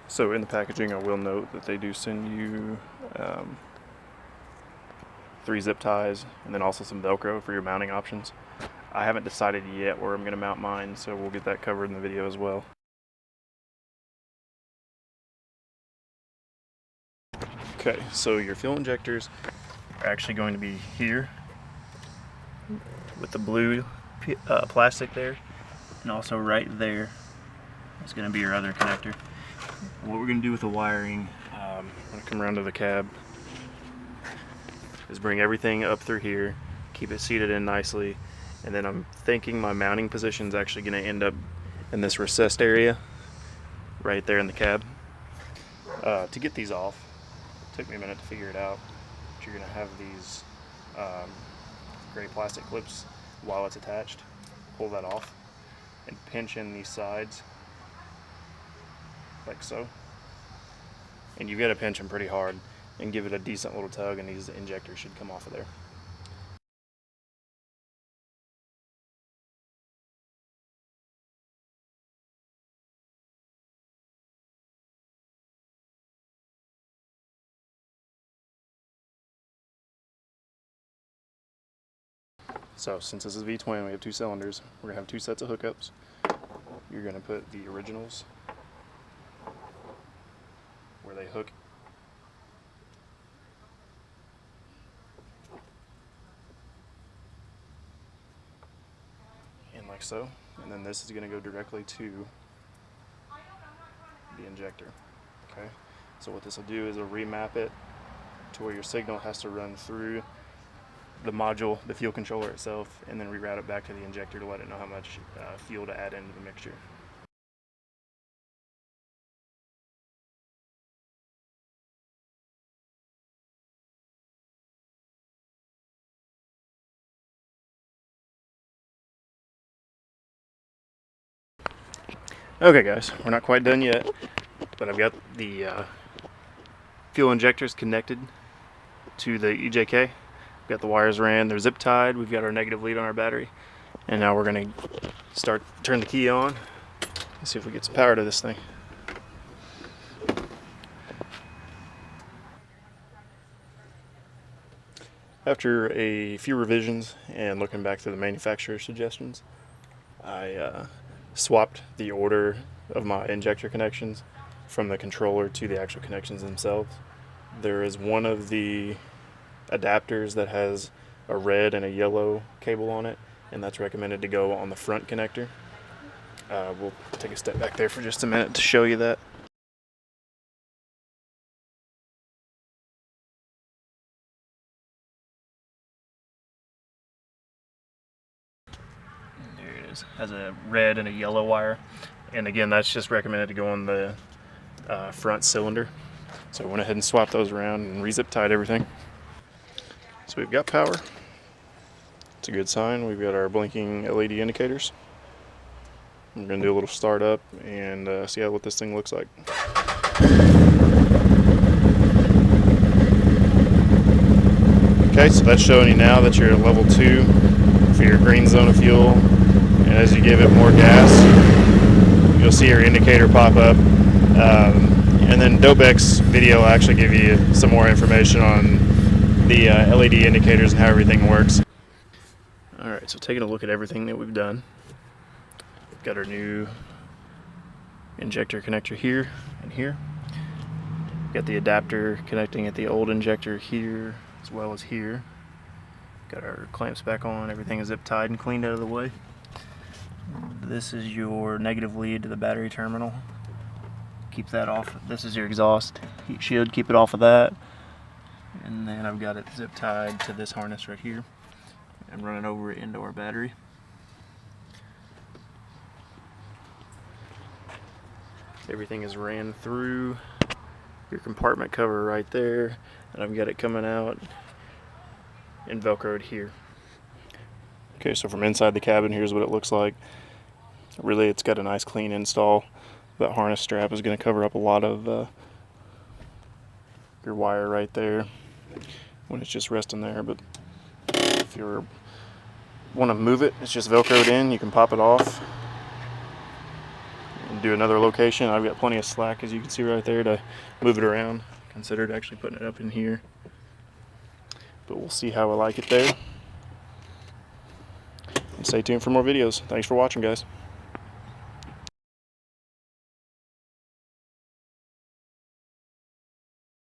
So in the packaging, I will note that they do send you 3 zip ties and then also some Velcro for your mounting options. I haven't decided yet where I'm going to mount mine, so we'll get that covered in the video as well. Okay, so your fuel injectors are actually going to be here with the blue plastic there, and also right there is going to be your other connector. What we're going to do with the wiring, I'm going to come around to the cab, is bring everything up through here, keep it seated in nicely, and then I'm thinking my mounting position is actually going to end up in this recessed area right there in the cab. To get these off, it took me a minute to figure it out, but you're going to have these gray plastic clips while it's attached. Pull that off and pinch in these sides like so, and you've got to pinch them pretty hard and give it a decent little tug, and these injectors should come off of there. So since this is V-twin, we have 2 cylinders, we're going to have 2 sets of hookups. You're going to put the originals where they hook in like so, and then this is going to go directly to the injector. Okay, so what this will do is it'll remap it to where your signal has to run through the module, the fuel controller itself, and then reroute it back to the injector to let it know how much fuel to add into the mixture. Okay guys, we're not quite done yet, but I've got the fuel injectors connected to the EJK. We've got the wires ran, they're zip tied, we've got our negative lead on our battery, and now we're going to turn the key on and see if we get some power to this thing. After a few revisions and looking back through the manufacturer's suggestions, I swapped the order of my injector connections from the controller to the actual connections themselves. There is one of the adapters that has a red and a yellow cable on it, and that's recommended to go on the front connector. We'll take a step back there for just a minute to show you that. There it is. Has a red and a yellow wire, and again that's just recommended to go on the front cylinder. So I went ahead and swapped those around and re-zip tied everything. So we've got power. It's a good sign. We've got our blinking LED indicators. We're going to do a little start up and see what this thing looks like. Okay, so that's showing you now that you're at level 2 for your green zone of fuel. And as you give it more gas, you'll see your indicator pop up. And then Dobeck's video will actually give you some more information on the LED indicators and how everything works. Alright, so taking a look at everything that we've done. We've got our new injector connector here and here. We've got the adapter connecting at the old injector here as well as here. Got our clamps back on, everything is zip tied and cleaned out of the way. This is your negative lead to the battery terminal. Keep that off. This is your exhaust heat shield, keep it off of that. And then I've got it zip tied to this harness right here and running over into our battery. Everything is ran through your compartment cover right there, and I've got it coming out and velcroed here. Okay, so from inside the cabin, here's what it looks like. Really, it's got a nice clean install. That harness strap is going to cover up a lot of your wire right there when it's just resting there, but if you want to move it, it's just velcroed in. You can pop it off and do another location. I've got plenty of slack, as you can see right there, to move it around. Considered actually putting it up in here, but we'll see how I like it there. And stay tuned for more videos. Thanks for watching, guys.